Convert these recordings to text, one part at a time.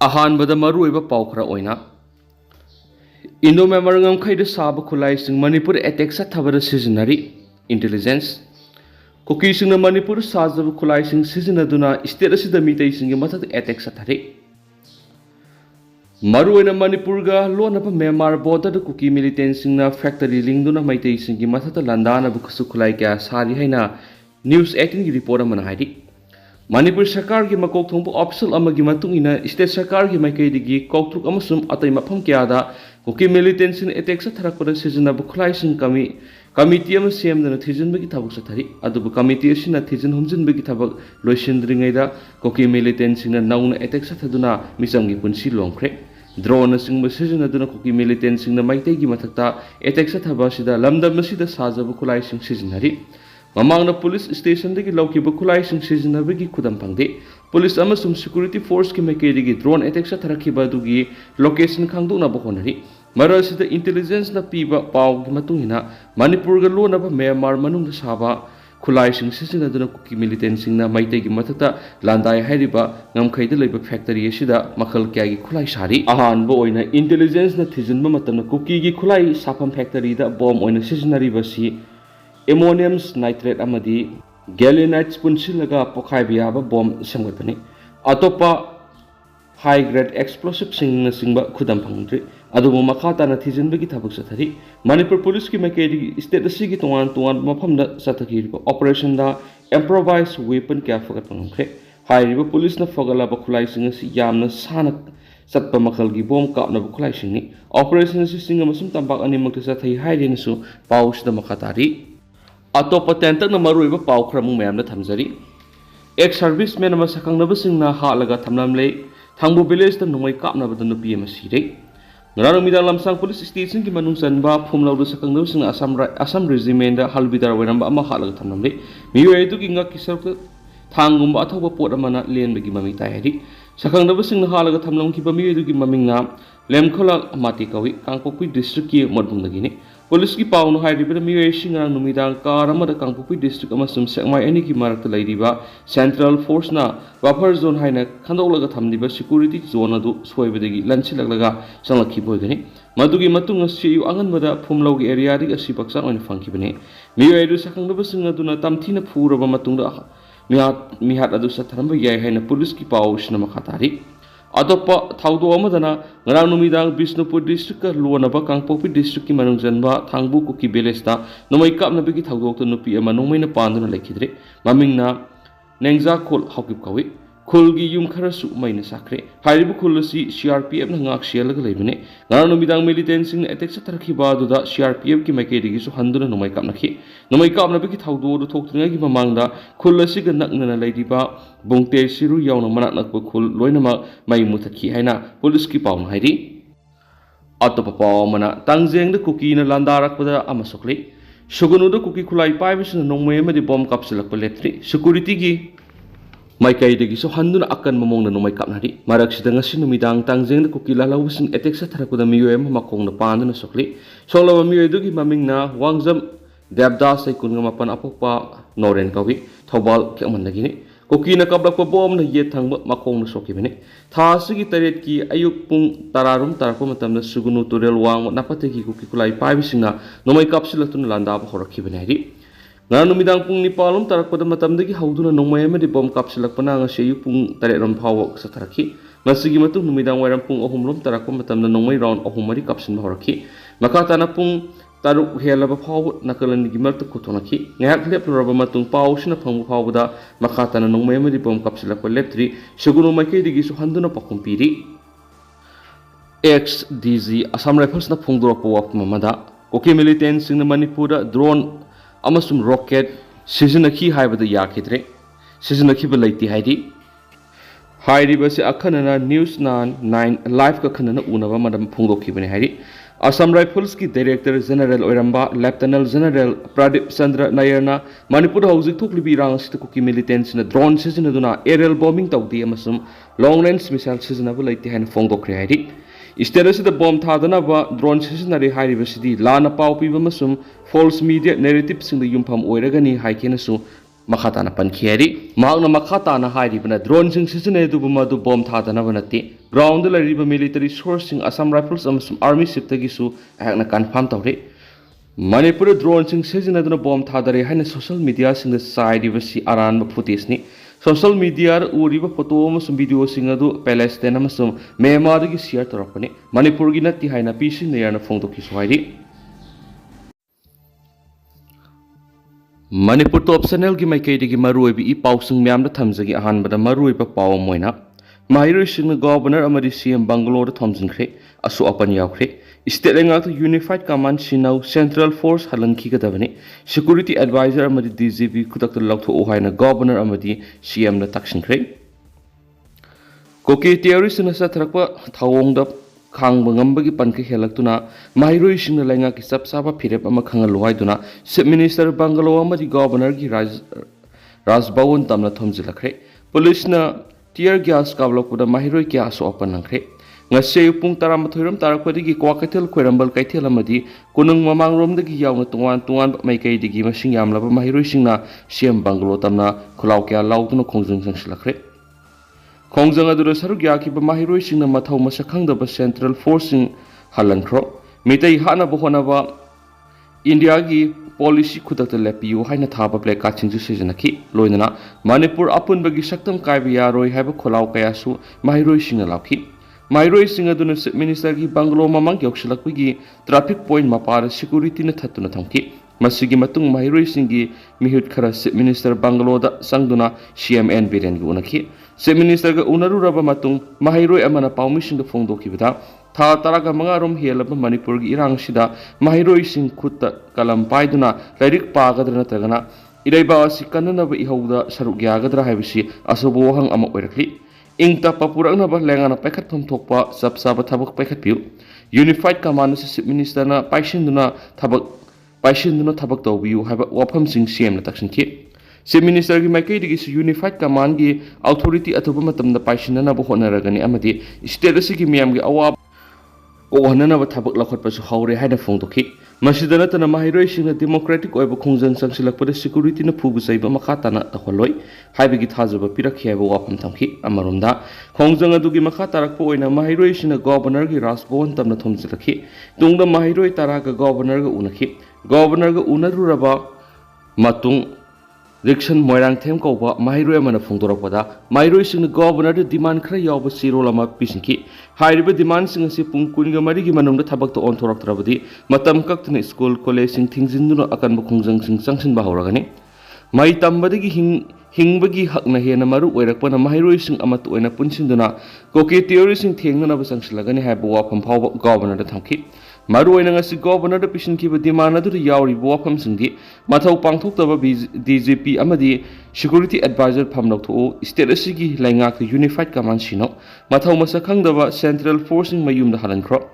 अहानबद मरुइबा पाउखरा ओइना Indo मेमर ngam साब खुलाई सिंग मणिपुर एटेक साथबद सिजनरी इंटेलिजेंस कुकी सिंग मणिपुर साजब खुलाई सिंग सिजनदुना स्टेट असिद मितै सिंग मथक एटेक साथरे मरुइना मणिपुर गा लोनब म्यांमार बॉर्डर कुकी मिलिटेंट सिंगना फैक्टरी लिंगदुना मैतै सिंग मथक लंदाना बुखसु खुलाई क्या सारी हैना न्यूज़ 18 की रिपोर्ट अमना हाइदि मणिपुर सरकार की मकोक थोंपो ऑफिसल अमगी मतुंगिना स्टेट सरकार की माइकैदिगी कौतुक अमसुम अतै मफम क्यादा कुकी मिलिटेंट सिंग एटेक साथरकपद सिजनब खुलाई सिंग कमिटी अमा सेमदना थिजिनबगी थबक साथरि अदुबु कमिटी असिना थिजिन हमजिनबगी थबक लोइसिनद्रिङैदा कुकी मिलिटेंट सिंगना नौना एटेक साथदुना मिचमगी पुन्सि लोंख्रे ड्रोन सिंग सिजनदुना कुकी मिलिटेंट सिंगना माइतैगी मथक्ता एटेक साथबा सिदा लमदम सिदा साजब खुलाई सिंग सिजनरि ममांगना पुलिस स्टेशन दगी लौकिबा खुलाई सिंग सिजनबगी खुदम फंगदे पुलिस अमसुम सिक्योरिटी फोर्स की मैकेदगी ड्रोन एटेक साथरखिबा दुगी लोकेशन खांगदुनाबो होनरि मरसिद इंटेलिजेंस न पीबा पावगी मतुंगिना मणिपुर गा लोनब म्यांमार मनुंग साबा खुलाई सिंग सिजनदुना कुकी मिलिटेंट सिंगना माइतैगी मथक्ता लांदाय हाइरिबा ngam लैबा फैक्टरी असिदा मखल क्यागी खुलाई सारी अहानबो ओइना इंटेलिजेंस न थिजिनबा मतमना कुकी गी खुलाई साफम फैक्टरी दा बॉम ओइना सिजनरिबसी एमोनियम नाइट्रेट अमदी गैलेनाइट्स पुनसिलगा पोखाइबियाबा बॉम संगतने अतोपा हाई ग्रेड एक्सप्लोसिव सिंगबा खुदम फंगद्रि अदुबो मखाताना थिजिनबगी थबक सथरि मणिपुर पुलिस की मैकेदी स्टेट असिगी तोंगान तोंगान मफमदा सथकिरिबा ऑपरेशन दा इम्प्रोवाइज वेपन क्या फगत पंगख्रे हाइरिबा पुलिस न फगलाबा खुलाई सिंग असि यामना साना चटपा मखलगी बॉम कापनबा खुलाई सिंगनि ऑपरेशन असि सिंग अमसुम तंबाक अनिमक्ता सथै हाइरेनसु पाउसदा मखातारि अतोपा तेंतक न मरुइबा पाउ खरमु मैमना थमजरी एक सर्विसमैन अमा सखंगनबसिंगना हालगा थमलमले थांबु विलेज द नोंमै कापनबद नुपी अमा सिरे ngara midang lamsang police station की मनुंग चनबा फुमलाउद सखंगनबसिंग असम रेजिमेंट द हलबिदार वैरंबा अमा हालगा थमलमले मियोय दुगी nga किसरक थांगुंबा अथौबा पोट अमना लेनबगी ममी तायरि सखंगनबसिंग हालगा थमलमखिबा मियोय दुगी ममिंगना लेमखोला माटी कवि कांगपोक्पी डिस्ट्रिक्ट की मोदबुंगदगिने पुलिस की pound हाइरिबा मियोय Singra नुमिदांग कारमदा Kangpokpi district अमसुम सेकमाय any की मारक लैरिबा सेंट्रल फोर्स ना बफर जोन हाइना खंदोलगा थमदिबा सिक्योरिटी जोन अदु सोयबदगी लंचिलगलगा संलखिबोगनि मदुगी मतुंग सियु अंगनबदा फुमलौगी एरिया दि असि बक्सा ओइन फंखिबने मियोय दु सखंगनबसिंग अदुना तमथिना फुरबा मतुंगदा मिहात अदु सथरंबा याय हाइना पुलिस की पाउसना मखातारि अतोपा थाउदो अमदना ngara numidang Bisnupur district ka luanaba Kangpokpi district ki manungjanba thangbu kuki belesta nomai kapnabegi थाउदो to nupi ama nomai na panduna lekhidre mamingna nengja khol hokip kawi khulgi yum kharasu maina sakre hairibu khulasi CRPF na ngak sialaga leibine ngara numidang militant sing attack sa tarkhiba duda CRPF ki maikedi su handuna nomai kapnakhi nomai kapnabegi थाउदो do thoktringa gi mamangda khulasi ga nakna leidiba bungte siru yauna manak nakbu khul loinama mai muthakhi haina police ki paun hairi atop paw mana tangjeng de kuki na landarakpada amasokli sugunu de kuki khulai paibisna nongmai amadi bomb kapsilak paletri security gi माइकाइदगी सो हंदुना अकन ममोंगना नोमाइ कापनारि मारकसिदा ngasi numidang tangjeng de kuki lalawsing attack sa tharakuda miyoy ma makongna panduna sokli solaba miyoy dugi mamingna wangjam devdas sai kunga mapan apokpa noren kawi thobal kemandagini kuki na kablakpa bom na ye thangba makongna sokibene thasigi taret ki ayuk pung tararum tarakpa matamna sugunu turel wang napategi kuki kulai paibisinga nomai kapsilatuna landa ba horakhibene ri ngara numidang pung nipalom tarakpada matamdagi hauduna nongmai amadi bom kapsilakpana ngasi ayuk pung tareram phawo satharakhi ngasigi matung numidang wairam pung ahumlom tarakpa matamna nongmai round ahumari kapsinba horakhi makatana pung taruk helaba phawo nakalanigi marta kutonakhi ngak leploraba matung pausina phangbu phawda makatana nongmai amadi bom kapsilakpa leptri sugunu maikedi su handuna pakumpiri XDG Assam Rifles na phungdorpa wap mamada Kuki militant sing na Manipur drone अमसुम rocket सिजनखी हाइबद याखिद्रे सिजनखिब लेति हाइदि हाइरिबसे अखनना news 9 live का खनना उनबा मदम फोंदोखिबने हाइदि असम राइफल्स की डायरेक्टर जनरल ओरंबा लेफ्टिनेंट जनरल प्रदीप चंद्र नायरना मणिपुर हौजिक थोक्लिबि रांगसित कुकी मिलिटेंट्स ना ड्रोन सिजनदुना एरियल बॉम्बिंग तौदि अमसुम लॉन्ग रेंज मिसाइल सिजनबा लेति हाइन फोंदोखरे हाइदि स्टेट बॉम थादनब ड्रोन सिजनरी हाइरिबसिदि लाना पाउ पीब अमसुम फॉल्स मीडिया नैरेटिव सिंग युमफम ओइरगनी हाइकेनसु Makhatana Pankieri, Magna Makhatana Haidibana, drones in Sisine Dubumadu bomb Tatana Vanati, ground the river military sourcing Assam rifles and some army Siptagisu, Agnakan Pantore. Manipur drones in Sisina bomb Tadare, and social media in the side of the Aran Putisni. Social media uriba photos video singadu Palestine amasum Myanmar share tarakani Manipur gi natti haina pisin nayana phongdoki swaidi Manipur top channel gi maikaidigi maruibi I pausung myamda thamjagi ahanbada maruiba paw moina Mahiro sing governor amadi CM Bangalore thomjingkhre asu apan yaukre State Lengak Unified Command Sinau Central Force Halanki Kadavani Security Advisor amadi DGP Kutak Lakto Ohaina Governor amadi CM na Takshin Kre Kuki terrorist na sa trakpa thawong da khang bangambagi panke helaktuna Mahiro sing lenga ki sapsaba phirep ama khangal luaiduna Chief Minister Bangalore amadi Governor gi Rajbhawan tamna thomjilakre Police na tear gas kablokpuda Mahiro ki asu apan nangkre Ngase pung taramathoiram tarakwadigi kwakatel kwerambal kaithel amadi kunung mamangromdagi yauna tungan maikaidigi masing yamlaba Mahiro singna CM Bangalore tamna khulaw kya lauduna khongjung sangsilakre khongjang adura saruk yakiba Mahiro singna mathau masakhangdaba Central Forcing halankro mitai hana bohonaba India gi policy khudakta lepiu haina thaba play kachingju sejanaki loinana Manipur apunbagi saktam kaiba yaroi haiba khulaw kaya su Mahiro singna lakhi Mahiro singaduna Chief Minister gi Bangalore mamang yoksilakpagi traffic point mapar security na thatuna thamki masigi matung Mahiro singi mihut khara Chief Minister Bangalore da sangduna CMN biren gi unaki Chief Minister ga unaru raba matung Mahiro amana paumi sing da phongdoki bida tha taraga mangarom helaba Manipur gi irang sida Mahiro sing khutta kalam paiduna lairik pagadra natagana iraiba sikanna ba ihauda saruk yagadra haibisi asobo hang ama oirakli Ingta papurak na ba lengan na pekat thomthokpa sapsaba thabak pekat piu Unified Command sa Chief Minister na paisinduna thabak tawbiu haiba wafam sing CM na taksin ki Chief Minister gi maikaidigi sa Unified Command gi authority athuba matam na paisinna na ba honaragani amadi state asigi miyam gi awab Ohana ba thabak lakhotpa su haure haida phongdoki masidana tana Mahiro singna democratic oiba khongjang sangsilakpada security na phubu saiba makhatana taholoi haibagi thajaba pirakhi haiba wafam thamki amaromda khongjang adugi makhatarakpa oina Mahiro singna governor gi Rajbhawan tamna thomjilakhi tungda Mahiro taraga governor ga unaruraba matung Rikshan Moirang Them Koba, Mahiro amana phongdorakpada Mahiro singna governor de demand khra yawba siro lama pisinki hairiba demand sing asi pung kunga marigi manungda thabak to onthoraktrabadi matam kaktna school college sing thingjinduna akan bukhongjang sing sangsin bahoragani mai tambadagi hingbagi hakna hena maru oirakpana Mahiro sing amat oina punsinduna koke theory sing thengna ba sangsilagani haiba wafam phawba governor da thamki Maru oina ngasi governor da pisinki ba demand adu yauri wafam singdi mathau pangthoktaba DGP amadi security advisor phamlokto state asigi laingak Unified Command sino mathau masakhangdaba Central Forcing mayumda halankro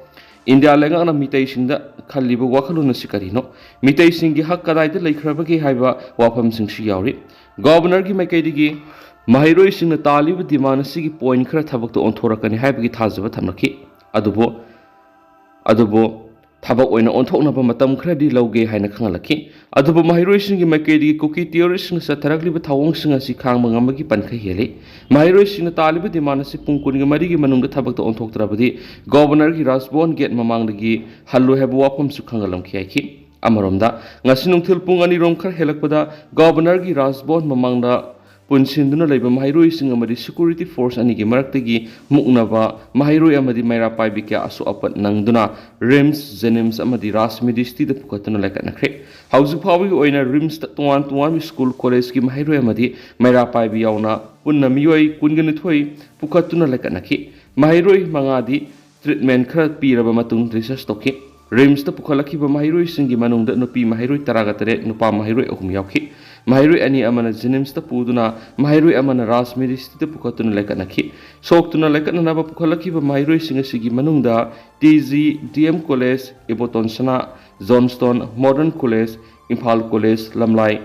India lenga na mitai singda khaliba wakhaluna sikarino mitai singi hak kadaida laikhrabagi haiba wafam singsi yauri governor gi makaidigi Mahiro singna taliba demand asigi point khara thabakto onthorakani haibagi thajaba thamlaki adubo Thabak oina onthoknaba matam khradi lauge haina khangalaki aduba Mahiro singi maikaidi Kuki terrorist sing sa tharagliba thawong sing asi khangba ngamagi pankha hele Mahiro sing taliba dimana si pungkuni mari gi manungda thabak to onthoktrabadi governor gi Rajbhawan gate mamangdagi hallu hebu wapam su khangalam khiyaki amaromda ngasi nungthil pung ani rom khar helakpada governor gi Rajbhawan mamangda punsinduna leiba Mahiro sing amadi security force ani gi maraktagi muknaba Mahiro amadi maira paibi kya asu apat nangduna rims jenims amadi rasmidisti da pukatuna laikatna khre hauju phawi oina rims ta tuan school college gi Mahiro amadi maira paibi yauna punna miyoi kungani thoi pukatuna laikatna ki Mahiro mangadi treatment khara piraba matung research toki rims ta pukhalaki ba Mahiro singi manungda nupi Mahiro taragatare nupa Mahiro ahum yauki Mahiro ani amana jenims ta puduna Mahiro amana rasmidisti ta pukatuna laikatnaki soktuna laikatna naba pukhalaki ba Mahiro singasigi manungda DM College Ibotonsana Johnston Modern College Imphal College Lamlai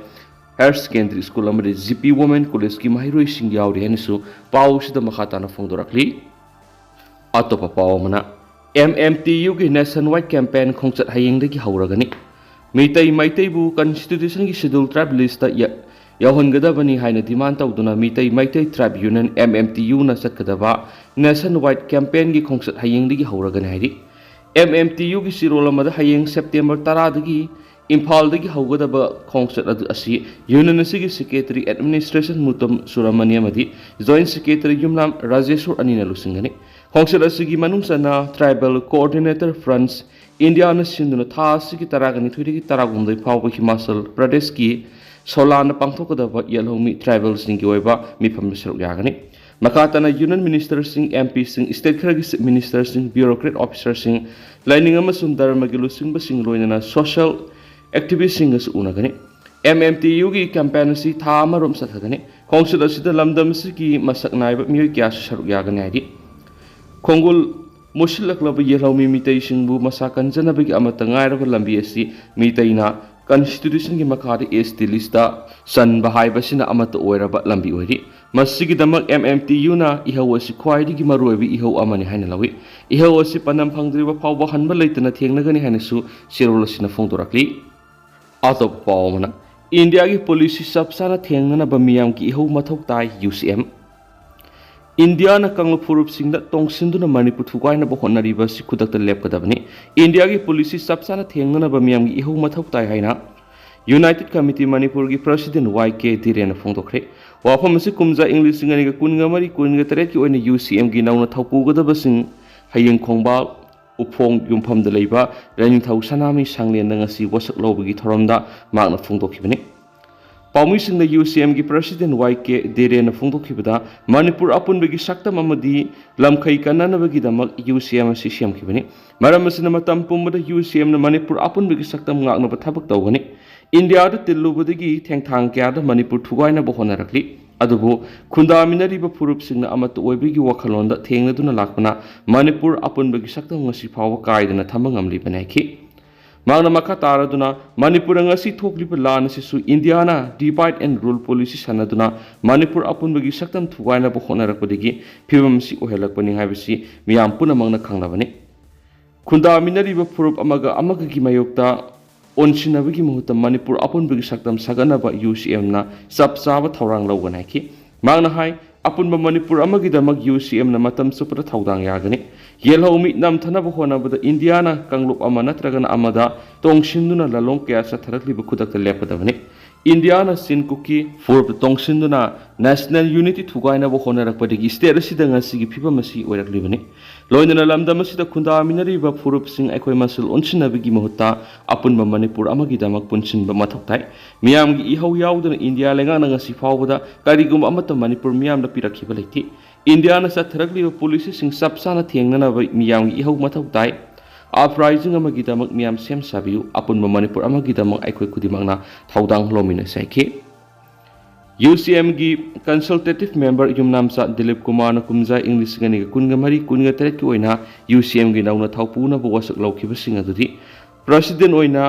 Higher Secondary School amadi GP Women College ki Mahiro sing yauri hanisu pau sida makhatana phongdorakli atopa pau mana MMTU ki nationwide campaign khongchat hayengdagi hauragani Meitai bu constitution ki schedule tribe list ꯌꯥꯎꯍꯟꯒꯗꯕꯅꯤ ꯍꯥꯏꯅ ꯗꯤꯃꯥꯟ ꯇꯧꯗꯨꯅ Meitei tribe union MMTUꯅ ꯆꯠꯀꯗꯕ nation ꯋꯥꯏꯗ ꯀꯦꯝꯄꯦꯟꯒꯤ ꯈꯣꯡꯆꯠ ꯍꯌꯦꯡꯗꯒꯤ ꯍꯧꯔꯒꯅꯤ ꯍꯥꯏꯔꯤ MMTUꯒꯤ ꯆꯤꯔꯣꯜ ꯑꯃꯗ ꯍꯌꯦꯡ ꯁꯦꯞꯇꯦꯝꯕꯔ 10ꯗꯒꯤ ꯏꯝꯐꯥꯜꯗꯒꯤ ꯍꯧꯒꯗꯕ ꯈꯣꯡꯆꯠ ꯑꯁꯤ ꯌꯨꯅꯤꯌꯟ ꯑꯁꯤꯒꯤ ꯁꯦꯀ꯭ꯔꯦꯇꯔꯤ ꯑꯦꯗꯃꯤꯅꯤꯁꯇ꯭ꯔꯦꯁꯟ ꯃꯨꯇꯝ ꯁꯨꯔꯃꯅꯤ ꯑꯃꯗꯤ ꯖꯣꯏꯟꯠ ꯁꯦꯀ꯭ꯔꯦꯇꯔꯤ ꯌꯨꯝꯅꯥꯝ ꯔꯥꯖꯦꯁꯣꯔ ꯑꯅꯤꯅ ꯂꯨꯆꯤꯡꯒꯅꯤ ꯈꯣꯡꯆꯠ ꯑꯁꯤꯒꯤ ꯃꯅꯨꯡ ꯆꯟꯅ ꯇ꯭ꯔꯥꯏꯕꯦꯜ ꯀꯣꯑꯣꯔꯗꯤꯅꯦꯇꯔ ꯐ꯭ꯔꯟꯠꯁ ꯏꯟꯗꯤꯌꯥꯅ ꯁꯤꯟꯗꯨꯅ ꯊꯥ ꯑꯁꯤꯒꯤ 12ꯗꯒꯤ 19 ꯐꯥꯎꯕ ꯍꯤꯃꯥꯆꯜ ꯄ꯭ꯔꯗꯦꯁꯀꯤ ꯁꯣꯂꯥꯟꯗ ꯄꯥꯡꯊꯣꯛꯀꯗꯕ ꯌꯦꯜꯍꯧꯃꯤ ꯇ꯭ꯔꯥꯏꯕꯦꯜꯁꯤꯡꯒꯤ ꯑꯣꯏꯕ ꯃꯤꯐꯝꯗ ꯁꯔꯨꯛ ꯌꯥꯒꯅꯤ ꯃꯈꯥ ꯇꯥꯅ ꯌꯨꯅꯤꯌꯟ ꯃꯤꯅꯤꯁꯇꯔꯁꯤꯡ MPꯁꯤꯡ ꯁ꯭ꯇꯦꯠ ꯈꯔꯒꯤ ꯆꯤꯐ ꯃꯤꯅꯤꯁꯇꯔꯁꯤꯡ ꯕ꯭ꯌꯨꯔꯣꯀ꯭ꯔꯦꯠ ꯑꯣꯐꯤꯁꯔꯁꯤꯡ ꯂꯥꯏꯅꯤꯡ ꯑꯃꯁꯨꯡ ꯙꯔꯃꯒꯤ ꯂꯨꯆꯤꯡꯕꯁꯤꯡ ꯂꯣꯏꯅꯅ ꯁꯣꯁꯤꯌꯦꯜ ꯑꯦꯛꯇꯤꯕꯤꯁꯁꯤꯡꯒꯁꯨ ꯎꯅꯒꯅꯤ MMTUꯒꯤ ꯀꯦꯝꯄꯦꯟ ꯑꯁꯤ ꯊꯥ ꯑꯃꯔꯣꯝ ꯆꯠꯊꯒꯅꯤ ꯈꯣꯡꯆꯠ ꯑꯁꯤꯗ ꯂꯝꯗꯝ ꯑꯁꯤꯒꯤ ꯃꯁꯛ ꯅꯥꯏꯕ ꯃꯤꯑꯣꯏ ꯀꯌꯥꯁꯨ ꯁꯔꯨꯛ ꯌꯥꯒꯅꯤ ꯍꯥꯏꯔꯤ ꯈꯣꯡꯒꯨꯜ ꯃꯨꯁꯤꯜꯂꯛꯂꯕ ꯌꯦꯜꯍꯧꯃꯤ ꯃꯤꯇꯩꯁꯤꯡꯕꯨ ꯃꯁꯥ ꯀꯟꯖꯅꯕꯒꯤ ꯑꯃꯠꯇ ꯉꯥꯏꯔꯕ ꯂꯝꯕꯤ ꯑꯁꯤ ꯃꯤꯇꯩꯅ ꯀꯟꯁꯇꯤꯇ꯭ꯌꯨꯁꯟꯒꯤ ꯃꯈꯥꯗ ST ꯂꯤꯁꯇ ꯆꯟꯕ ꯍꯥꯏꯕꯁꯤꯅ ꯑꯃꯠꯇ ꯑꯣꯏꯔꯕ ꯂꯝꯕꯤ ꯑꯣꯏꯔꯤ ꯃꯁꯤꯒꯤꯗꯃꯛ MMTUꯅ ꯏꯍꯧ ꯑꯁꯤ ꯈ꯭ꯋꯥꯏꯗꯒꯤ ꯃꯔꯨꯑꯣꯏꯕ ꯏꯍꯧ ꯑꯃꯅꯤ ꯍꯥꯏꯅ ꯂꯧꯏ ꯏꯍꯧ ꯑꯁꯤ ꯄꯥꯟꯗꯝ ꯐꯪꯗ꯭ꯔꯤꯕ ꯐꯥꯎꯕ ꯍꯟꯕ ꯂꯩꯇꯅ ꯊꯦꯡꯅꯒꯅꯤ ꯍꯥꯏꯅꯁꯨ ꯆꯦꯔꯣꯜ ꯑꯁꯤꯅ ꯐꯣꯡꯗꯣꯔꯛꯂꯤ ꯑꯇꯣꯞꯄ ꯄꯥꯎ ꯑꯃꯅ ꯏꯟꯗꯤꯌꯥꯒꯤ ꯄꯣꯂꯤꯁꯤ ꯆꯞ ꯆꯥꯅ ꯊꯦꯡꯅꯅꯕ ꯃꯤꯌꯥꯝꯒꯤ ꯏꯍꯧ ꯃꯊꯧ ꯇꯥꯏ UCM ꯏꯟꯗꯤꯌꯥꯅ ꯀꯥꯡꯂꯨꯞ ꯐꯨꯔꯨꯞꯁꯤꯡꯗ ꯇꯣꯡꯁꯤꯟꯗꯨꯅ ꯃꯅꯤꯄꯨꯔ ꯊꯨꯒꯥꯏꯅꯕ ꯍꯣꯠꯅꯔꯤꯕ ꯑꯁꯤ ꯈꯨꯗꯛꯇ ꯂꯦꯞꯀꯗꯕꯅꯤ ꯏꯟꯗꯤꯌꯥꯒꯤ ꯄꯣꯂꯤꯁꯤ ꯆꯞ ꯆꯥꯅ ꯊꯦꯡꯅꯅꯕ ꯃꯤꯌꯥꯝꯒꯤ ꯏꯍꯧ ꯃꯊꯧ ꯇꯥꯏ ꯍꯥꯏꯅ ꯌꯨꯅꯥꯏꯇꯦꯗ कमिटी ꯃꯅꯤꯄꯨꯔꯒꯤ ꯄ꯭ꯔꯁꯤꯗꯦꯟꯠ YK ꯙꯤꯔꯦꯟꯅ ꯐꯣꯡꯗꯣꯛꯈ꯭ꯔꯦ ꯋꯥꯐꯝ ꯑꯁꯤ ꯀꯨꯝꯖꯥ ꯏꯪ 2023-28ꯒꯤ ꯑꯣꯏꯅ UCMꯒꯤ ꯅꯧꯅ ꯊꯧꯄꯨꯒꯗꯕꯁꯤꯡ ꯍꯌꯦꯡ ꯈꯣꯡꯕꯥꯜ ꯎꯐꯣꯡ ꯌꯨꯝꯐꯝꯗ ꯂꯩꯕ ꯂꯥꯏꯅꯤꯡꯊꯧ ꯁꯅꯥꯃꯍꯤ ꯁꯪꯂꯦꯟꯗ ꯉꯁꯤ ꯋꯥꯁꯛ ꯂꯧꯕꯒꯤ ꯊꯧꯔꯝꯗ ꯃꯍꯥꯛꯅ ꯐꯣꯡꯗꯣꯛꯈꯤꯕꯅꯤ ꯄꯥꯎꯃꯤꯁꯤꯡꯅ UCMꯒꯤ ꯄ꯭ꯔꯁꯤꯗꯦꯟꯠ YK ꯙꯤꯔꯦꯟꯅ ꯐꯣꯡꯗꯣꯛꯈꯤꯕꯗ ꯃꯅꯤꯄꯨꯔ ꯑꯄꯨꯟꯕꯒꯤ ꯁꯛꯇꯝ ꯑꯃꯗꯤ ꯂꯝꯈꯩ ꯀꯟꯅꯅꯕꯒꯤꯗꯃꯛ UCM ꯑꯁꯤ ꯁꯦꯝꯈꯤꯕꯅꯤ ꯃꯔꯝ ꯑꯁꯤꯅ ꯃꯇꯝ ꯄꯨꯝꯕꯗ UCMꯅ ꯃꯅꯤꯄꯨꯔ ꯑꯄꯨꯟꯕꯒꯤ ꯁꯛꯇꯝ ꯉꯥꯛꯅꯕ ꯊꯕꯛ ꯇꯧꯒꯅꯤ ꯏꯟꯗꯤꯌꯥꯗ ꯇꯤꯜꯂꯨꯕꯗꯒꯤ ꯊꯦꯡꯊꯥꯡ ꯀꯌꯥꯗ ꯃꯅꯤꯄꯨꯔ ꯊꯨꯒꯥꯏꯅꯕ ꯍꯣꯠꯅꯔꯛꯂꯤ ꯑꯗꯨꯕꯨ ꯈꯨꯟꯗꯥꯃꯤꯟꯅꯔꯤꯕ ꯐꯨꯔꯨꯞꯁꯤꯡꯅ ꯑꯃꯠꯇ ꯑꯣꯏꯕꯒꯤ ꯋꯥꯈꯜꯂꯣꯟꯗ ꯊꯦꯡꯅꯗꯨꯅ ꯂꯥꯛꯄꯅ ꯃꯅꯤꯄꯨꯔ ꯑꯄꯨꯟꯕꯒꯤ ꯁꯛꯇꯝ ꯉꯁꯤ ꯐꯥꯎꯕ ꯀꯥꯏꯗꯅ ꯊꯝꯕ ꯉꯝꯂꯤꯕꯅꯤ ꯍꯥꯏꯈꯤ ꯃꯍꯥꯛꯅ ꯃꯈꯥ ꯇꯥꯔꯗꯨꯅ ꯃꯅꯤꯄꯨꯔ ꯉꯁꯤ ꯊꯣꯛꯂꯤꯕ ꯂꯥꯟ ꯑꯁꯤꯁꯨ ꯏꯟꯗꯤꯌꯥꯅ ꯗꯤꯚꯥꯏꯗ ꯑꯦꯟड ꯔꯨꯜ ꯄꯣꯂꯤꯁꯤ ꯁꯥꯟꯅꯗꯨꯅ ꯃꯅꯤꯄꯨꯔ ꯑꯄꯨꯟꯕꯒꯤ ꯁꯛꯇꯝ ꯊꯨꯒꯥꯏꯅꯕ ꯍꯣꯠꯅꯔꯛꯄꯗꯒꯤ ꯐꯤꯕꯝ ꯑꯁꯤ ꯑꯣꯏꯍꯜꯂꯛꯄꯅꯤ ꯍꯥꯏꯕꯁꯤ ꯃꯤꯌꯥꯝ ꯄꯨꯝꯅꯃꯛꯅ ꯈꯪꯂꯕꯅꯤ ꯈꯨꯟꯗꯥꯃꯤꯟꯅꯔꯤꯕ ꯐꯨꯔꯨꯞ ꯑꯃꯒꯒꯤ ꯃꯥꯌꯣꯛꯇ ꯑꯣꯟꯁꯤꯟꯅꯕꯒꯤ ꯃꯍꯨꯠꯇ ꯃꯅꯤꯄꯨꯔ ꯑꯄꯨꯟꯕꯒꯤ ꯁꯛꯇꯝ ꯁꯥꯒꯠꯅꯕ UCMꯅ ꯆꯞ ꯆꯥꯕ ꯊꯧꯔꯥꯡ ꯂꯧꯒꯅꯤ ꯍꯥꯏꯈꯤ ꯃꯍꯥꯛꯅ ꯍꯥꯏ ꯑꯄꯨꯟꯕ ꯃꯅꯤꯄꯨꯔ ꯑꯃꯒꯤꯗꯃꯛ UCMꯅ ꯃꯇꯝ ꯆꯨꯞꯄꯗ ꯊꯧꯗꯥꯡ ꯌꯥꯒꯅꯤ ꯌꯦꯜꯍꯧꯃꯤ ꯅꯝꯊꯅꯕ ꯍꯣꯠꯅꯕꯗ ꯏꯟꯗꯤꯌꯥꯅ ꯀꯥꯡꯂꯨꯞ ꯑꯃ ꯅꯠꯇ꯭ꯔꯒꯅ ꯑꯃꯗ ꯇꯣꯡꯁꯤꯟꯗꯨꯅ ꯂꯂꯣꯡ ꯀꯌꯥ ꯆꯠꯊꯔꯛꯂꯤꯕ ꯈꯨꯗꯛꯇ ꯂꯦꯞꯀꯗꯕꯅꯤ ꯏꯟꯗꯤꯌꯥꯅ ꯆꯤꯟ ꯀꯨꯀꯤ ꯐꯨꯔꯨꯞꯇ ꯇꯣꯡꯁꯤꯟꯗꯨꯅ ꯅꯦꯁꯅꯦꯜ ꯌꯨꯅꯤꯇꯤ ꯊꯨꯒꯥꯏꯅꯕ ꯍꯣꯠꯅꯔꯛꯄꯗꯒꯤ ꯁ꯭ꯇꯦꯠ ꯑꯁꯤꯗ ꯉꯁꯤꯒꯤ ꯐꯤꯕꯝ ꯑꯁꯤ ꯑꯣꯏꯔꯛꯂꯤꯕꯅꯤ ꯂꯣꯏꯅꯅ ꯂꯝꯗꯝ ꯑꯁꯤꯗ ꯈꯨꯟꯗꯥꯃꯤꯟꯅꯔꯤꯕ ꯐꯨꯔꯨꯞꯁꯤꯡ ꯑꯩꯈꯣꯏ ꯃꯁꯦꯜ ꯑꯣꯟꯁꯤꯟꯅꯕꯒꯤ ꯃꯍꯨꯠꯇ ꯑꯄꯨꯟꯕ ꯃꯅꯤꯄꯨꯔ ꯑꯃꯒꯤꯗꯃꯛ ꯄꯨꯟꯁꯤꯟꯕ ꯃꯊꯧ ꯇꯥꯏ ꯃꯤꯌꯥꯝꯒꯤ ꯏꯍꯧ ꯌꯥꯎꯗꯅ ꯏꯟꯗꯤꯌꯥ ꯂꯩꯉꯥꯛꯅ ꯉꯁꯤ ꯐꯥꯎꯕꯗ ꯀꯔꯤꯒꯨꯝꯕ ꯑꯃꯠꯇ ꯃꯅꯤꯄꯨꯔ ꯃꯤꯌꯥꯝꯗ ꯄꯤꯔꯛꯈꯤꯕ ꯂꯩꯇꯦ ꯏꯟꯗꯤꯌꯥꯅ ꯆꯠꯊꯔꯛꯂꯤꯕ ꯄꯣꯂꯤꯁꯤꯁꯤꯡ ꯆꯞ ꯆꯥꯅ ꯊꯦꯡꯅꯅꯕ ꯃꯤꯌꯥꯝꯒꯤ ꯏꯍꯧ ꯃꯊꯧ ꯇꯥꯏ ꯑꯞꯔꯥꯏꯖꯤꯡ ꯑꯃꯒꯤꯗꯃꯛ ꯃꯤꯌꯥꯝ ꯁꯦꯝ ꯁꯥꯕꯤꯌꯨ ꯑꯄꯨꯟꯕ ꯃꯅꯤꯄꯨꯔ ꯑꯃꯒꯤꯗꯃꯛ ꯑꯩꯈꯣꯏ ꯈꯨꯗꯤꯡꯃꯛꯅ ꯊꯧꯗꯥꯡ ꯂꯧꯃꯤꯟꯅꯁꯤ ꯍꯥꯏꯈꯤ UCMꯒꯤ ꯀꯟꯁꯜꯇꯦꯇꯤꯚ ꯃꯦꯝꯕꯔ ꯌꯨꯝꯅꯥꯝꯆꯥ ꯗꯤꯂꯤꯞ ꯀꯨꯃꯥꯔꯅ ꯀꯨꯝꯖꯥ ꯏꯪ 2023-28ꯒꯤ ꯑꯣꯏꯅ UCMꯒꯤ ꯅꯧꯅ ꯊꯧꯄꯨꯅꯕ ꯋꯥꯁꯛ ꯂꯧꯈꯤꯕꯁꯤꯡ ꯑꯗꯨꯗꯤ ꯄ꯭ꯔꯁꯤꯗꯦꯟꯠ ꯑꯣꯏꯅ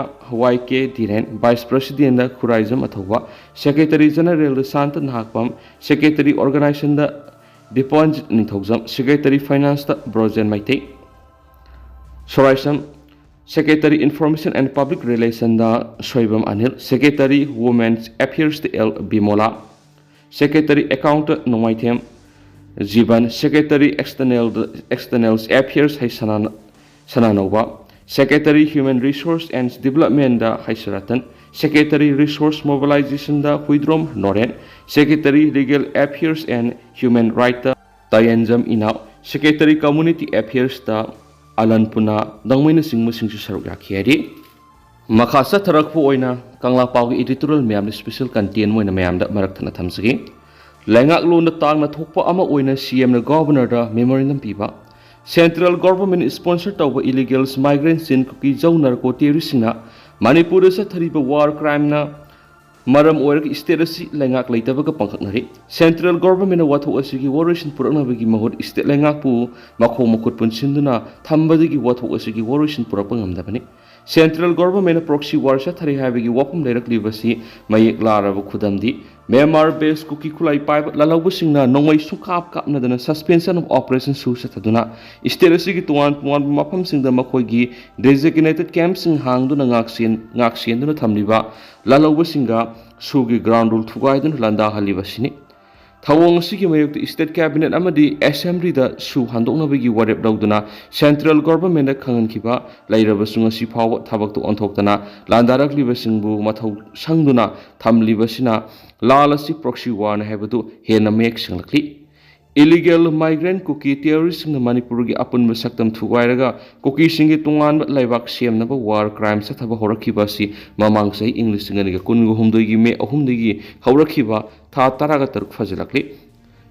YK ꯙꯤꯔꯦꯟ ꯚꯥꯏꯁ ꯄ꯭ꯔꯁꯤꯗꯦꯟꯠꯗ ꯈꯨꯔꯥꯏꯖꯝ ꯑꯊꯧꯕ ꯁꯦꯀ꯭ꯔꯦꯇꯔꯤ ꯖꯦꯅꯔꯦꯜꯗ ꯁꯥꯟꯇ ꯅꯍꯥꯛꯄꯝ ꯁꯦꯀ꯭ꯔꯦꯇꯔꯤ ꯑꯣꯔꯒꯅꯥꯏꯖꯦꯁꯟꯗ ꯗꯤꯄꯣꯟꯖꯤꯠ ꯅꯤꯡꯊꯧꯖꯝ ꯁꯦꯀ꯭ꯔꯦꯇꯔꯤ ꯐꯥꯏꯅꯥꯟꯁꯇ Brojen Meitei Soraisam secretary information and public ꯔꯤꯂꯦꯁꯟꯗ ꯁꯣꯏꯕꯝ ꯑꯅꯤꯜ ꯁꯦꯀ꯭ꯔꯦꯇꯔꯤ ꯋꯨꯃꯦꯟꯁ ꯑꯦꯐꯤꯌꯔꯁꯇ L Bimola secretary account Nongmaithem Jiban secretary externals affairs Sananouba secretary human resource and ꯗꯤꯕꯦꯂꯞꯃꯦꯟꯗ ꯍꯩꯁꯔꯇꯟ ꯁꯦꯀ꯭ꯔꯦꯇꯔꯤ ꯔꯤꯁꯣꯔꯁ ꯃꯣꯕꯤꯂꯥꯏꯖꯦꯁꯟꯗ Huidrom Noren secretary legal affairs and human ꯔꯥꯏꯠꯇ ꯇꯥꯌꯦꯟꯖꯝ ꯏꯅꯥꯎ ꯁꯦꯀ꯭ꯔꯦꯇꯔꯤ ꯀꯝꯃꯨꯅꯤꯇꯤ ꯑꯦꯐꯤꯌꯔꯁꯇ ꯑꯂꯟ ꯄꯨꯅꯥ ꯗꯪꯃꯩꯅꯆꯤꯡꯕꯁꯤꯡꯁꯨ ꯁꯔꯨꯛ ꯌꯥꯈꯤ ꯍꯥꯏꯔꯤ ꯃꯈꯥ ꯆꯠꯊꯔꯛꯄ ꯑꯣꯏꯅ ꯀꯪꯂꯥ ꯄꯥꯎꯒꯤ ꯏꯗꯤꯇꯣꯔꯤꯌꯦꯜ ꯃꯌꯥꯝꯗ ꯁ꯭ꯄꯦꯁꯦꯜ ꯀꯟꯇꯦꯟ ꯑꯣꯏꯅ ꯃꯌꯥꯝꯗ ꯃꯔꯛ ꯊꯠꯅ ꯊꯝꯖꯒꯦ ꯂꯩꯉꯥꯛꯂꯣꯟꯗ ꯇꯥꯡꯅ ꯊꯣꯛꯄ ꯑꯃ ꯑꯣꯏꯅ CMꯅ ꯒꯚꯔꯅꯔꯗ ꯃꯦꯃꯣꯔꯦꯟꯗꯝ ꯄꯤꯕ ꯁꯦꯟꯇ꯭ꯔꯦꯜ ꯒꯚꯔꯟꯃꯦꯟꯠ ꯁ꯭ꯄꯣꯟꯁꯔ ꯇꯧꯕ ꯏꯂꯤꯒꯦꯜꯁ ꯃꯥꯏꯒ꯭ꯔꯦꯟꯠ ꯆꯤꯟ ꯀꯨꯀꯤ ꯖꯧ ꯅꯥꯔꯀꯣ ꯇꯦꯔꯣꯔꯤꯁꯁꯤꯡꯅ ꯃꯅꯤꯄꯨꯔꯗ ꯆꯠꯊꯔꯤꯕ ꯋꯥꯔ ꯀ꯭ꯔꯥꯏꯝꯅ ꯃꯔꯝ ꯑꯣꯏꯔꯒ ꯁ꯭ꯇꯦꯠ ꯑꯁꯤ ꯂꯩꯉꯥꯛ ꯂꯩꯇꯕꯒ ꯄꯥꯡꯈꯛꯅꯔꯤ ꯁꯦꯟꯇ꯭ꯔꯦꯜ ꯒꯚꯔꯟꯃꯦꯟꯠꯅ ꯋꯥꯊꯣꯛ ꯑꯁꯤꯒꯤ ꯋꯥꯔꯣꯏꯁꯤꯟ ꯄꯨꯔꯛꯅꯕꯒꯤ ꯃꯍꯨꯠ ꯁ꯭ꯇꯦꯠ ꯂꯩꯉꯥꯛꯄꯨ ꯃꯈꯣꯡ ꯃꯈꯨꯠ ꯄꯨꯟꯁꯤꯟꯗꯨꯅ ꯊꯝꯕꯗꯒꯤ ꯋꯥꯊꯣꯛ ꯑꯁꯤꯒꯤ ꯋꯥꯔꯣꯏꯁꯤꯟ ꯄꯨꯔꯛꯄ ꯉꯝꯗꯕꯅꯤ ꯁꯦꯟꯇ꯭ꯔꯦꯜ ꯒꯚꯔꯟꯃꯦꯟꯠꯅ ꯄ꯭ꯔꯣꯛꯁꯤ ꯋꯥꯔ ꯆꯠꯊꯔꯤ ꯍꯥꯏꯕꯒꯤ ꯋꯥꯐꯝ ꯂꯩꯔꯛꯂꯤꯕꯁꯤ ꯃꯌꯦꯛ ꯂꯥꯔꯕ ꯈꯨꯗꯝꯗꯤ ꯃ꯭ꯌꯥꯟꯃꯥꯔ ꯕꯦꯁ ꯀꯨꯀꯤ ꯈꯨꯠꯂꯥꯏ ꯄꯥꯏꯕ ꯂꯥꯜꯍꯧꯕꯁꯤꯡꯅ ꯅꯣꯡꯃꯩ ꯁꯨꯡꯀꯥꯞ ꯀꯥꯞꯅꯗꯅ ꯁꯁꯄꯦꯟꯁꯟ ꯑꯣꯐ ꯑꯣꯄꯔꯦꯁꯟ ꯁꯨ ꯆꯠꯊꯗꯨꯅ ꯁ꯭ꯇꯦꯠ ꯑꯁꯤꯒꯤ ꯇꯣꯉꯥꯟ ꯇꯣꯉꯥꯟꯕ ꯃꯐꯝꯁꯤꯡꯗ ꯃꯈꯣꯏꯒꯤ ꯗꯦꯖꯤꯒꯅꯦꯇꯦꯗ ꯀꯦꯝꯞꯁꯤꯡ ꯍꯥꯡꯗꯨꯅ ꯉꯥꯛꯁꯦꯟꯗꯨꯅ ꯊꯝꯂꯤꯕ ꯂꯥꯜꯍꯧꯕꯁꯤꯡꯒ sugi ground rule thugaidun landa halibasini thawong asigi mayuk state cabinet amadi assembly da su handoknabagi warep lawduna central government da khangankiba lairabasung asi phaw thabak to onthoktana landaraklibasingu mathau sangduna thamlibasina lalasi proxy war na hebadu hena mek singlakli illegal migrant Kuki terrorists in Manipur gi apun masaktam thugairaga Kuki singi tungan laibak siamnaba war crimes athaba horakiba si mamang sai English ngani ga kungu humdoi gi me ahumdoi gi horakiba tha taraga taruk fazilakli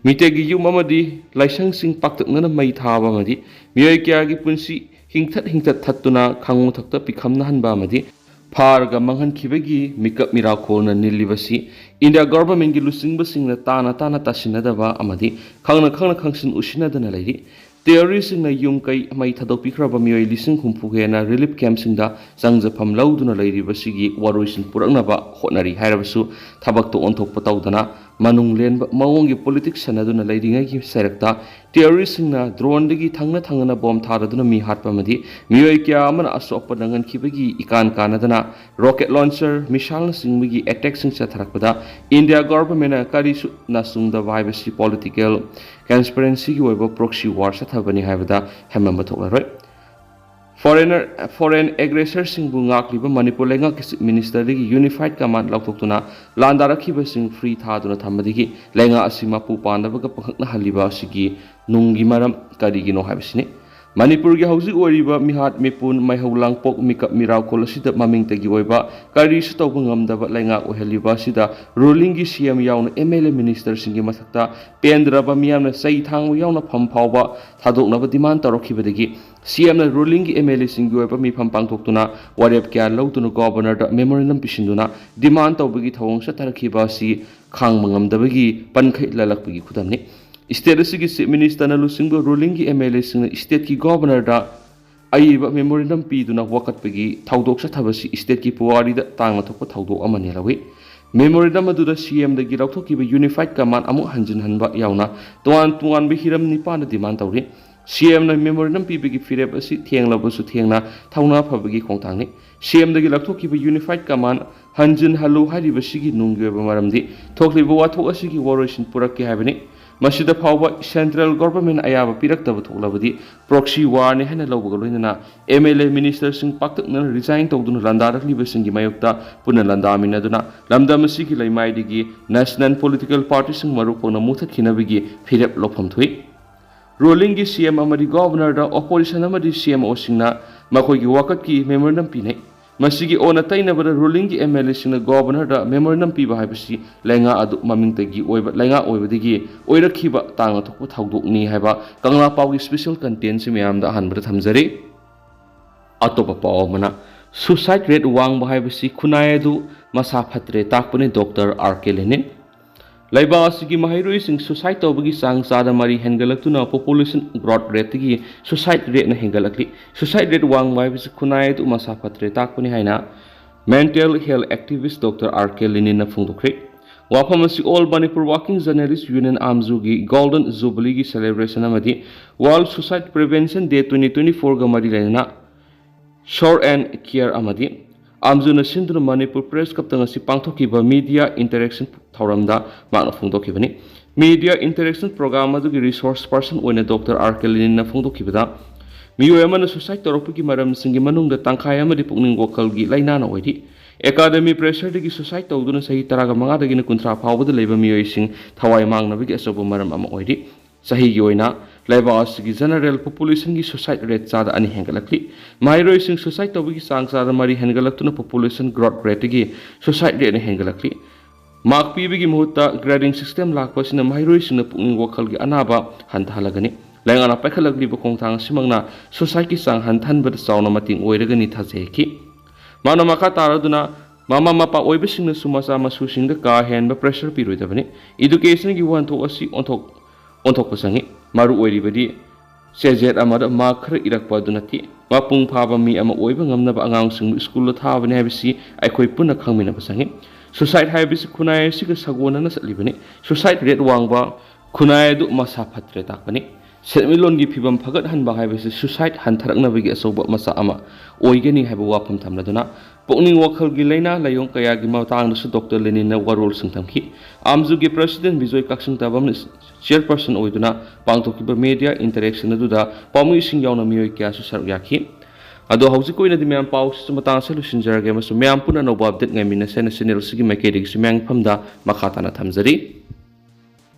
mitegi yu mamadi laisang sing paktakna mai thaba madi miyai kya gi punsi hingthat thattuna khangu thakta pikhamna hanba madi Farga manghan kibagi mikap miracle na nilibasi India government gi lusingba singna tana tasinadaba amadi khangna khangsin usinadana lairi terrorist na yung kai mai thadopikhraba miyoi lising khumpu hena relief camp singda sangjafam lauduna lairibasi gi waroisin puraknaba hotnari hairabasu thabak to onthokpa tawdana manung lenba mawongi politics sanaduna lairinga gi serakta terrorist na drone dagi thangna bomb tharaduna mi hatpa madi miyoi kya amana asoppa nangan kibagi ikan kanadana rocket launcher missile singmigi attack sing sa tharakpada India government na karisu na sungda vibasi political transparency gi weba proxy war sa thabani haibada hemamba thoklaroi foreign aggressor sing bungak liba Manipur lenga minister gi unified command lautoktuna landarakhiba sing free thaduna thamadigi lenga asima pu pandabaga pakhakna haliba asigi nungi maram karigi no haibasini Manipur gi hausi oriba mihat mipun maihaulang pok mikap miracle sida maming tagi oiba kari su tawba ngamdaba lenga oheliba sida ruling gi CM yauna MLA minister singi masakta pendraba miyamna sai thangwa yauna phamphawba thadoknaba demand tarokibadagi CM na ruling gi MLA singi oiba mi phampang thoktuna warep kya lautuna governor da memorandum pisinduna demand tawbagi thawong sa tarakhiba si khang mangamdabagi pankhai lalakpagi khudamni State asigi chief minister na lusingba ruling gi MLA sing state ki governor da aiba memorandum pi duna wakat pagi thaudok sa thabasi state ki puwari da tangna thokpa thaudok amani lawi memorandum adu da CM da gi raukthok ki unified command amu hanjin hanba yauna tuan bi hiram nipa na demand tawri CM na memorandum pi bigi firep asi thenglabusu thengna thauna phabagi khongtangni CM da gi raukthok ki unified command hanjin halu hari basigi nungge ba maramdi thokliba wathok asigi waroisin purak ki habani Masida Pawba Central Government Ayaba Piraktaba Toklabadi Proxy War ne hena lawbaga loinana MLA Minister sing paktakna resign tawduna landarakliba singi mayokta puna landaminaduna lamdam asigi laimaidigi National Political Party sing marupona muthakhinabigi phirep lopham thui Ruling gi CM amadi Governor da opposition amadi CM osingna makoigi wakat ki memorandum pinai Masigi ona tainabada ruling gi MLA sing governor da memorandum piba haibasi lenga adu mamingtagi oiba lenga oibadigi oirakhiba tanga thokpa thaudokni haiba kangla pawgi special content si mayam da hanbada thamjari atopa pawmana suicide rate wang haibasi khunai adu masa phatre takpani Dr. RK Lenin Laiba asigi mahairoi sing suicide tawbagi sang sada mari hengalaktuna population growth rate gi suicide rate na hengalakli suicide rate wang mai bis khunai tu masa phatre takpani haina mental health activist Dr. RK Lenin na phungdokre wafam asi all Manipur working journalist union amzu gi golden jubilee gi celebration amadi world suicide prevention day 2024 ga mari lena shore and care amadi Amzuna Sindhu Manipur Press Kaptang si pangthokiba media interaction thauramda makna phungdokibani media interaction program adu gi resource person oina Dr. RK Lenin na phungdokibada miyoi amana suicide torokpagi maram singi manungda tangkhai amadi pukning wakal gi laina na oidi academy pressure dagi suicide tawduna sahi 15 dagi na 30 phawbada leiba miyoi sing thawai mangnabagi asobo maram ama oidi sahi gi oina laiba asigi general population gi suicide rate chada ani hengalakli mairoi sing suicide tawbagi sang chada mari hengalaktuna population growth rate gi suicide rate ni hengalakli mark pibigi muhutta grading system lakpasina mairoi sing pukning wakal gi anaba hanthalagani laingana paikhalagli bokongthang simangna suicide ki sang hanthanbada chawna mating oiragani thajeki mana maka taraduna mama mapa oibasingna sumasa masusingda ka henba pressure piroidabani education gi wan tho asi onthok pasangi maru oiribadi sejet amada makhra irakpa dunati mapung phaba mi ama oiba ngamnaba angang sing school la thabani habisi aikhoi puna khangmina pasangi suicide habisi khunai siga sagona na satlibani suicide rate wangba khunai du masa phatre takani ꯁꯦꯟꯃꯤꯠꯂꯣꯟꯒꯤ ꯐꯤꯕꯝ ꯐꯒꯠꯍꯟꯕ ꯍꯥꯏꯕꯁꯤ suicide ꯍꯟꯊꯔꯛꯅꯕꯒꯤ ꯑꯆꯧꯕ ꯃꯆꯥꯛ ꯑꯃ ꯑꯣꯏꯒꯅꯤ ꯍꯥꯏꯕ ꯋꯥꯐꯝ ꯊꯝꯂꯗꯨꯅ ꯄꯨꯛꯅꯤꯡ ꯋꯥꯈꯜꯒꯤ ꯂꯩꯅꯥ ꯂꯥꯏꯑꯣꯡ ꯀꯌꯥꯒꯤ ꯃꯇꯥꯡꯗꯁꯨ ꯗꯣꯛꯇꯔ ꯂꯦꯅꯤꯟꯅ ꯋꯥꯔꯣꯜꯁꯤꯡ ꯊꯝꯈꯤ꯫ ꯑꯥꯝꯖꯨꯒꯤ ꯄ꯭ꯔꯁꯤꯗꯦꯟꯠ ꯕꯤꯖꯣꯏ ꯀꯛꯁꯤꯡꯇꯥꯕꯝꯅ ꯆꯤꯌꯔꯄꯔꯁꯟ ꯑꯣꯏꯗꯨꯅ ꯄꯥꯡꯊꯣꯛꯈꯤꯕ ꯃꯦꯗꯤꯌꯥ ꯏꯟꯇꯔꯦꯛꯁꯟ ꯑꯗꯨꯗ ꯄꯥꯎꯃꯤꯁꯤꯡ ꯌꯥꯎꯅ ꯃꯤꯑꯣꯏ ꯀꯌꯥꯁꯨ ꯁꯔꯨꯛ ꯌꯥꯈꯤ꯫ ꯑꯗꯣ ꯍꯧꯖꯤꯛ ꯑꯣꯏꯅꯗꯤ ꯃꯌꯥꯝ ꯄꯥꯎꯁꯤꯁꯨ ꯃꯇꯥꯡ ꯑꯁꯤꯗ ꯂꯣꯏꯁꯤꯟꯖꯔꯒꯦ ꯑꯃꯁꯨꯡ ꯃꯌꯥꯝ ꯄꯨꯟꯅ ꯑꯅꯧꯕ ꯑꯞꯗꯦꯠ ꯉꯥꯏꯃꯤꯟꯅꯁꯦꯅ ꯆꯦꯅꯦꯜꯁꯤꯒꯤ ꯃꯥꯏꯀꯩꯗꯒꯤꯁꯨ ꯃꯌꯥꯝꯐꯝꯗ ꯃꯈꯥ ꯇꯥꯅ ꯊꯝꯖꯔꯤ꯫